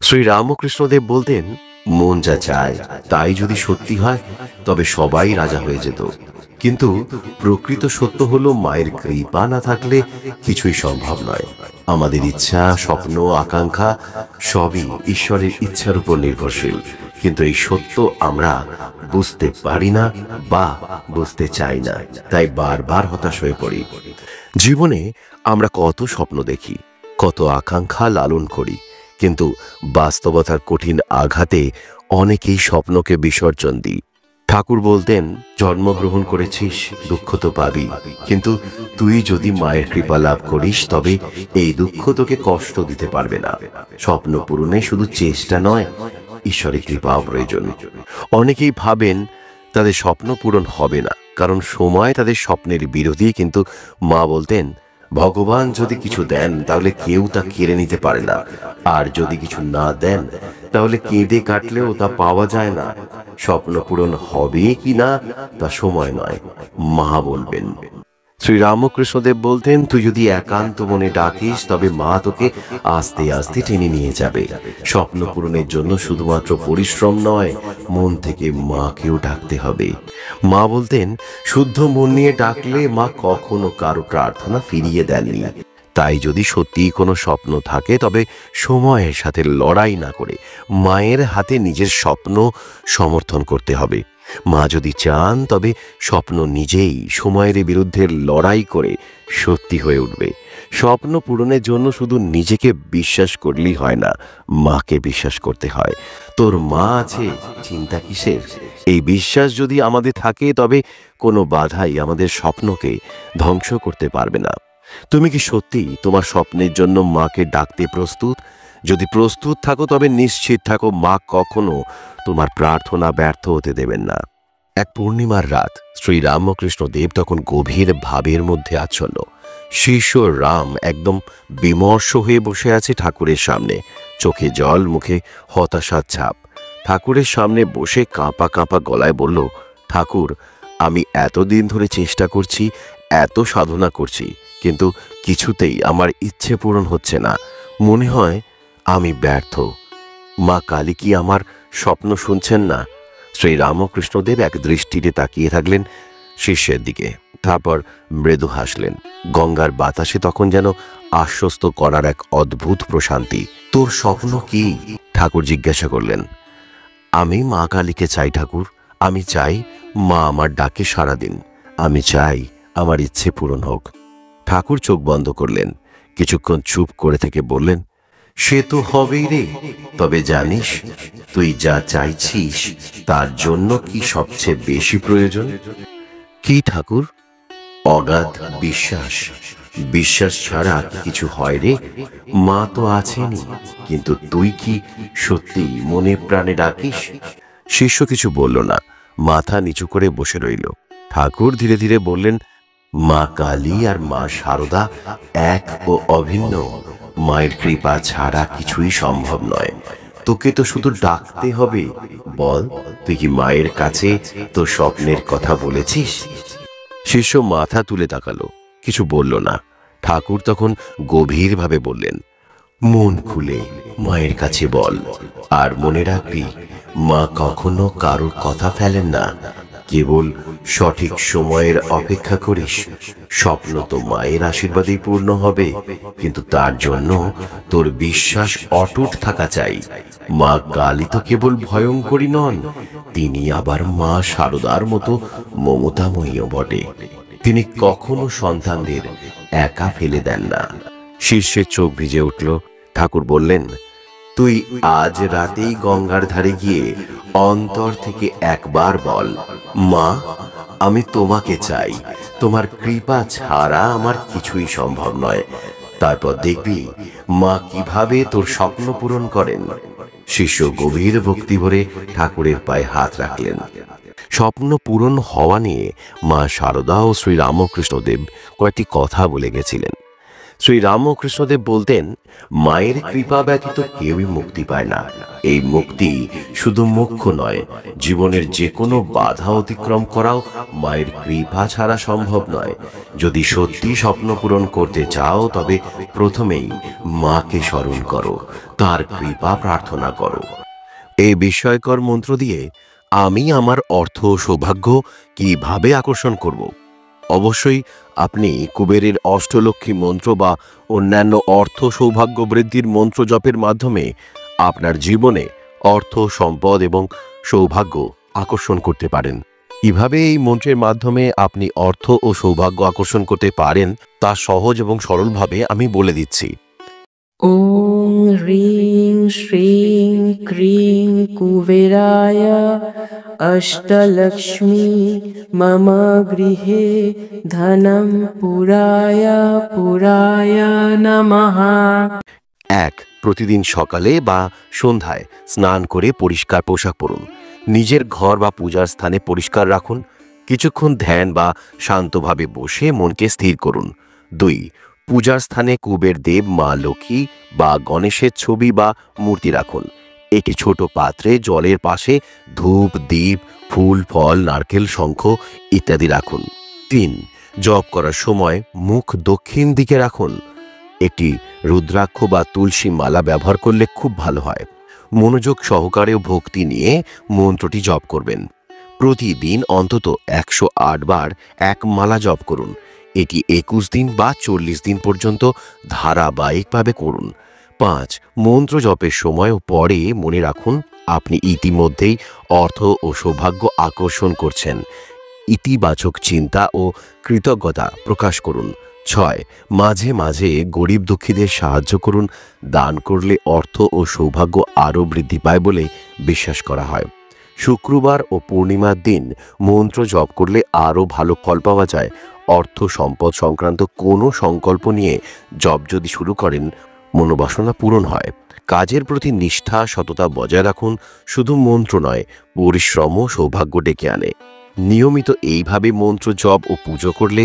শ্রীরামকৃষ্ণদেব বলতেন, মন যা চায় তাই যদি সত্যি হয় তবে সবাই রাজা হয়ে যেত। কিন্তু প্রকৃত সত্য হলো মায়ের কৃপা না থাকলে কিছুই সম্ভব নয়। আমাদের ইচ্ছা, স্বপ্ন, আকাঙ্ক্ষা সবই ঈশ্বরের ইচ্ছার উপর নির্ভরশীল। কিন্তু এই সত্য আমরা বুঝতে পারি না বা বুঝতে চাই না, তাই বারবার হতাশ হয়ে পড়ি। জীবনে আমরা কত স্বপ্ন দেখি, কত আকাঙ্ক্ষা লালন করি, কিন্তু বাস্তবতার কঠিন আঘাতে অনেকেই স্বপ্নকে বিসর্জন দিই। ঠাকুর বলতেন, জন্মগ্রহণ করেছিস, দুঃখ তো পাবি, কিন্তু তুই যদি মায়ের কৃপা লাভ করিস তবে এই দুঃখ তোকে কষ্ট দিতে পারবে না। স্বপ্ন পূরণে শুধু চেষ্টা নয়, ঈশ্বরের কৃপাও প্রয়োজন। অনেকেই ভাবেন তাদের স্বপ্ন পূরণ হবে না, কারণ সময় তাদের স্বপ্নের বিরোধী। কিন্তু মা বলতেন, ভগবান যদি কিছু দেন তাহলে কেউ তা কেড়ে নিতে পারে না, আর যদি কিছু না দেন তাহলে কেঁদে কাটলেও তা পাওয়া যায় না। স্বপ্ন পূরণ হবে কি না তা সময় নয়, মা বলবেন। শ্রীরামকৃষ্ণদেব বলতেন, তুই যদি একান্ত মনে ডাকিস তবে মা তোকে আস্তে আস্তে টেনে নিয়ে যাবে। স্বপ্ন পূরণের জন্য শুধুমাত্র পরিশ্রম নয়, মন থেকে মাকেও ডাকতে হবে। মা বলতেন, শুদ্ধ মন নিয়ে ডাকলে মা কখনো কারো প্রার্থনা ফিরিয়ে দেননি। তাই যদি সত্যিই কোনো স্বপ্ন থাকে তবে সময়ের সাথে লড়াই না করে মায়ের হাতে নিজের স্বপ্ন সমর্থন করতে হবে। মা যদি চান তবে স্বপ্ন নিজেই সময়ের বিরুদ্ধে লড়াই করে সত্যি হয়ে উঠবে। স্বপ্ন পূরণের জন্য শুধু নিজেকে বিশ্বাস করলেই হয় না, মাকে বিশ্বাস করতে হয়। তোর মা আছে, চিন্তা কিসের? এই বিশ্বাস যদি আমাদের থাকে তবে কোনো বাধাই আমাদের স্বপ্নকে ধ্বংস করতে পারবে না। তুমি কি সত্যি তোমার স্বপ্নের জন্য মাকে ডাকতে প্রস্তুত? যদি প্রস্তুত থাকো তবে নিশ্চিত থাকো, মা কখনো তোমার প্রার্থনা ব্যর্থ হতে দেবেন না। এক পূর্ণিমার রাত, শ্রীরামকৃষ্ণদেব তখন গভীর ভাবের মধ্যে আচ্ছন্ন। শিষ্য রাম একদম বিমর্ষ হয়ে বসে আছে ঠাকুরের সামনে, চোখে জল, মুখে হতাশার ছাপ। ঠাকুরের সামনে বসে কাঁপা কাঁপা গলায় বলল, ঠাকুর, আমি এতদিন ধরে চেষ্টা করছি, এত সাধনা করছি, কিন্তু কিছুতেই আমার ইচ্ছে পূরণ হচ্ছে না। মনে হয় আমি ব্যর্থ। মা কালী কি আমার স্বপ্ন শুনছেন না? শ্রীরামকৃষ্ণদেব এক দৃষ্টিতে তাকিয়ে থাকলেন শিষ্যের দিকে, তারপর মৃদু হাসলেন। গঙ্গার বাতাসে তখন যেন আশ্বস্ত করার এক অদ্ভুত প্রশান্তি। তোর স্বপ্ন কি? ঠাকুর জিজ্ঞাসা করলেন। আমি মা কালীকে চাই ঠাকুর। আমি চাই মা আমার ডাকে সাড়া দিন। আমি চাই আমার ইচ্ছে পূরণ হোক। ঠাকুর চোখ বন্ধ করলেন, কিছুক্ষণ চুপ করে থেকে বললেন, সে তো হবেই রে, তবে জানিস তুই যা চাইছিস তার জন্য কি সবচেয়ে বেশি প্রয়োজন? কি ঠাকুর? অগাধ বিশ্বাস। বিশ্বাস ছাড়া কি কিছু হয় রে? মা তো আছেনই, কিন্তু তুই কি সত্যি মনে প্রাণে ডাকিস? শিষ্য কিছু বলল না, মাথা নিচু করে বসে রইল। ঠাকুর ধীরে ধীরে বললেন, মা কালী আর মা শারদা এক ও অভিন্ন। মায়ের কৃপা ছাড়া কিছুই সম্ভব নয়। তোকে তো শুধু ডাকতে হবে। বল, তুই কি মায়ের কাছে তোর স্বপ্নের কথা বলেছিস? শিষ্য মাথা তুলে তাকালো, কিছু বলল না। ঠাকুর তখন গভীরভাবে বললেন, মন খুলে মায়ের কাছে বল, আর মনে রাখবি, মা কখনো কারোর কথা ফেলেন না। কেবল সঠিক সময়ের অপেক্ষা করিস। স্বপ্ন তো মায়ের আশীর্বাদেই পূর্ণ হবে, কিন্তু তার জন্য তোর বিশ্বাস অটুট থাকা চাই। মা কালী তো কেবল ভয়ঙ্করী নন, তিনি আবার মা শারদার মতো মমতাময়ীও বটে। তিনি কখনো সন্তানদের একা ফেলে দেন না। শিষ্যের চোখ ভিজে উঠল। ঠাকুর বললেন, তুই আজ রাতেই গঙ্গার ধারে গিয়ে অন্তর থেকে একবার বল, মা, আমি তোমাকে চাই, তোমার কৃপা ছাড়া আমার কিছুই সম্ভব নয়। তারপর দেখবি মা কিভাবে তোর স্বপ্ন পূরণ করেন। শিষ্য গভীর ভক্তি ভরে ঠাকুরের পায়ে হাত রাখলেন। স্বপ্ন পূরণ হওয়া নিয়ে মা শারদা ও শ্রীরামকৃষ্ণদেব কয়েকটি কথা বলে গেছিলেন। শ্রীরামকৃষ্ণদেব বলতেন, মায়ের কৃপা ব্যতীত কেউই মুক্তি পায় না। এই মুক্তি শুধু মোক্ষ নয়, জীবনের যে কোনো বাধা অতিক্রম করাও মায়ের কৃপা ছাড়া সম্ভব নয়। যদি সত্যি স্বপ্ন পূরণ করতে চাও, তবে প্রথমেই মাকে স্মরণ করো, তার কৃপা প্রার্থনা করো। এই বিস্ময়কর মন্ত্র দিয়ে আমি আমার অর্থ ও সৌভাগ্য কিভাবে আকর্ষণ করব? অবশ্যই আপনি কুবেরের অষ্টলক্ষ্মী মন্ত্র বা অন্যান্য অর্থ সৌভাগ্য বৃদ্ধির মন্ত্র জপের মাধ্যমে আপনার জীবনে অর্থ, সম্পদ এবং সৌভাগ্য আকর্ষণ করতে পারেন। কিভাবে এই মন্ত্রের মাধ্যমে আপনি অর্থ ও সৌভাগ্য আকর্ষণ করতে পারেন তা সহজ এবং সরলভাবে আমি বলে দিচ্ছি। ॐ ह्रीं श्रीं क्रीं कुबेराय अष्टलक्ष्मी मम गृहे धनं पुराय नमः। এক, প্রতিদিন সকালে বা সন্ধ্যায় স্নান করে পরিষ্কার পোশাক পরুন। নিজের ঘর বা পূজার স্থানে পরিষ্কার রাখুন। কিছুক্ষণ ধ্যান বা শান্তভাবে বসে মনকে স্থির করুন। 2, পূজার স্থানে কুবের দেব, মা লক্ষ্মী বা গণেশের ছবি বা মূর্তি রাখুন। একটি ছোট পাত্রে জলের পাশে ধূপ, দীপ, ফুল, ফল, নারকেল, শঙ্খ ইত্যাদি রাখুন। 3, জপ করার সময় মুখ দক্ষিণ দিকে রাখুন। একটি রুদ্রাক্ষ বা তুলসী মালা ব্যবহার করলে খুব ভালো হয়। মনোযোগ সহকারে ও ভক্তি নিয়ে মন্ত্রটি জপ করবেন। প্রতিদিন অন্তত 108 বার এক মালা জপ করুন। এটি 21 দিন বা 40 দিন পর্যন্ত ধারাবাহিকভাবে করুন। 5, মন্ত্র জপের সময় ও পরে মনে রাখুন আপনি ইতিমধ্যেই অর্থ ও সৌভাগ্য আকর্ষণ করছেন। ইতিবাচক চিন্তা ও কৃতজ্ঞতা প্রকাশ করুন। 6, মাঝে মাঝে গরিব দুঃখীদের সাহায্য করুন। দান করলে অর্থ ও সৌভাগ্য আরও বৃদ্ধি পায় বলে বিশ্বাস করা হয়। শুক্রবার ও পূর্ণিমার দিন মন্ত্র জপ করলে আরও ভালো ফল পাওয়া যায়। অর্থ সম্পদ সংক্রান্ত কোনো সংকল্প নিয়ে জপ যদি শুরু করেন, মনোবাসনা পূরণ হয়। কাজের প্রতি নিষ্ঠা, সততা বজায় রাখুন। শুধু মন্ত্র নয়, পরিশ্রমও সৌভাগ্য ডেকে আনে। নিয়মিত এইভাবে মন্ত্র জপ ও পুজো করলে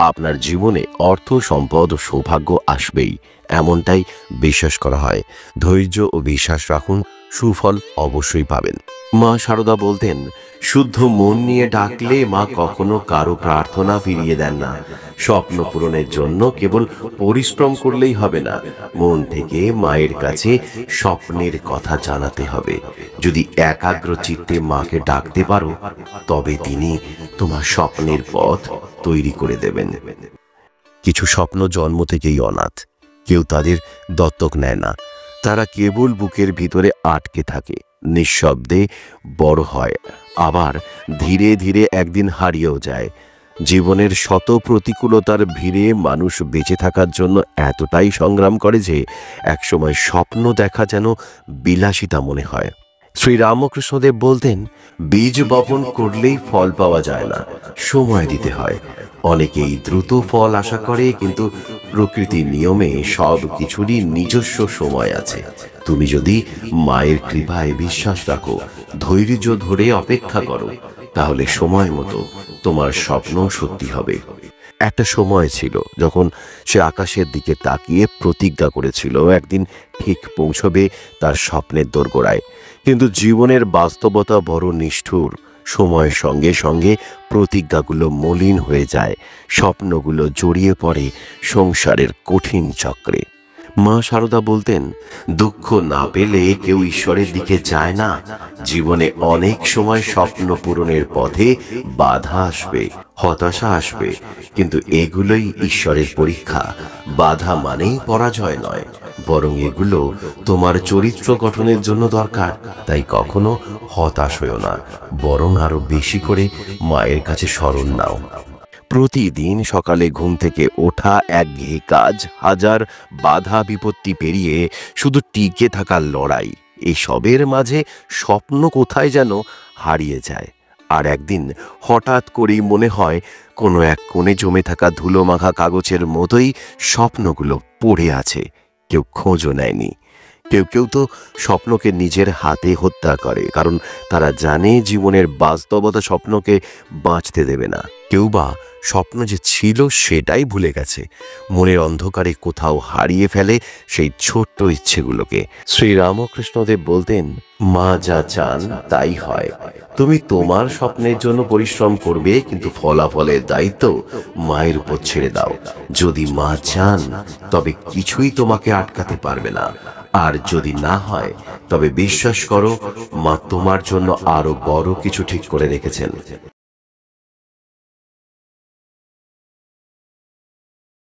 আপনার জীবনে অর্থ, সম্পদ ও সৌভাগ্য আসবেই, এমনটাই বিশ্বাস করা হয়। ধৈর্য ও বিশ্বাস রাখুন, সুফল অবশ্যই পাবেন। মা শারদা বলতেন, শুদ্ধ মন নিয়ে ডাকলে মা কখনো কারো প্রার্থনা ফিরিয়ে দেন না। স্বপ্ন পূরণের জন্য কেবল পরিশ্রম করলেই হবে না, মন থেকে মায়ের কাছে স্বপ্নের কথা জানাতে হবে। যদি একাগ্র চিত্তে মাকে ডাকতে পারো, তবে তিনি তোমার স্বপ্নের পথ তৈরি করে দেবেন। কিছু স্বপ্ন জন্ম থেকেই অনাথ, কেউ তাদের দত্তক নেয় না। তারা কেবল বুকের ভিতরে আটকে থাকে, নিঃশব্দে বড় হয়, আবার ধীরে ধীরে একদিন হারিয়েও যায়। জীবনের শত প্রতিকূলতার ভিড়ে মানুষ বেঁচে থাকার জন্য এতটাই সংগ্রাম করে যে একসময় স্বপ্ন দেখা যেন বিলাসিতা মনে হয়। শ্রীরামকৃষ্ণদেব বলতেন, বীজ বপন করলেই ফল পাওয়া যায় না, সময় দিতে হয়। অনেকেই দ্রুত ফল আশা করে, কিন্তু প্রকৃতির নিয়মে সব কিছুরই নিজস্ব সময় আছে। তুমি যদি মায়ের কৃপায় বিশ্বাস রাখো, ধৈর্য ধরে অপেক্ষা করো, তাহলে সময় মতো তোমার স্বপ্ন সত্যি হবে। একটা সময় ছিল যখন সে আকাশের দিকে তাকিয়ে প্রতিজ্ঞা করেছিল একদিন ঠিক পৌঁছবে তার স্বপ্নের দোরগোড়ায়। কিন্তু জীবনের বাস্তবতা বড় নিষ্ঠুর। সময়ের সঙ্গে সঙ্গে প্রতিজ্ঞাগুলো মলিন হয়ে যায়, স্বপ্নগুলো জড়িয়ে পড়ে সংসারের কঠিন চক্রে। মা শারদা বলতেন, দুঃখ না পেলে কেউ ঈশ্বরের দিকে যায় না। জীবনে অনেক সময় স্বপ্ন পূরণের পথে বাধা আসবে, হতাশা আসবে, কিন্তু এগুলোই ঈশ্বরের পরীক্ষা। বাধা মানেই পরাজয় নয়, বরং এগুলো তোমার চরিত্র গঠনের জন্য দরকার। তাই কখনো হতাশ হইও না, বরং আরো বেশি করে মায়ের কাছে শরণ নাও। প্রতিদিন সকালে ঘুম থেকে ওঠা একঘেয়ে কাজ, হাজার বাধা বিপত্তি পেরিয়ে শুধু টিকে থাকার লড়াই, এসবের মাঝে স্বপ্ন কোথায় যেন হারিয়ে যায়। আর একদিন হঠাৎ করেই মনে হয় কোনো এক কোণে জমে থাকা ধুলো মাখা কাগজের মতোই স্বপ্নগুলো পড়ে আছে, কেউ খোঁজও নেয়নি। কেউ কেউ তো স্বপ্নকে নিজের হাতে হত্যা করে, কারণ তারা জানে জীবনের বাস্তবতা স্বপ্নকে বাঁচতে দেবে না। কেউ বা স্বপ্ন যে ছিল সেটাই ভুলে গেছে, মনের অন্ধকারে কোথাও হারিয়ে ফেলে সেই ছোট্ট ইচ্ছেগুলোকে। শ্রীরামকৃষ্ণদেব বলতেন, মা যা চান তাই হয়। তুমি তোমার স্বপ্নের জন্য পরিশ্রম করবে, কিন্তু ফলাফলের দায়িত্ব মায়ের উপর ছেড়ে দাও। যদি মা চান তবে কিছুই তোমাকে আটকাতে পারবে না, আর যদি না হয় তবে বিশ্বাস করো, মা তোমার জন্য আরো বড় কিছু ঠিক করে রেখেছেন।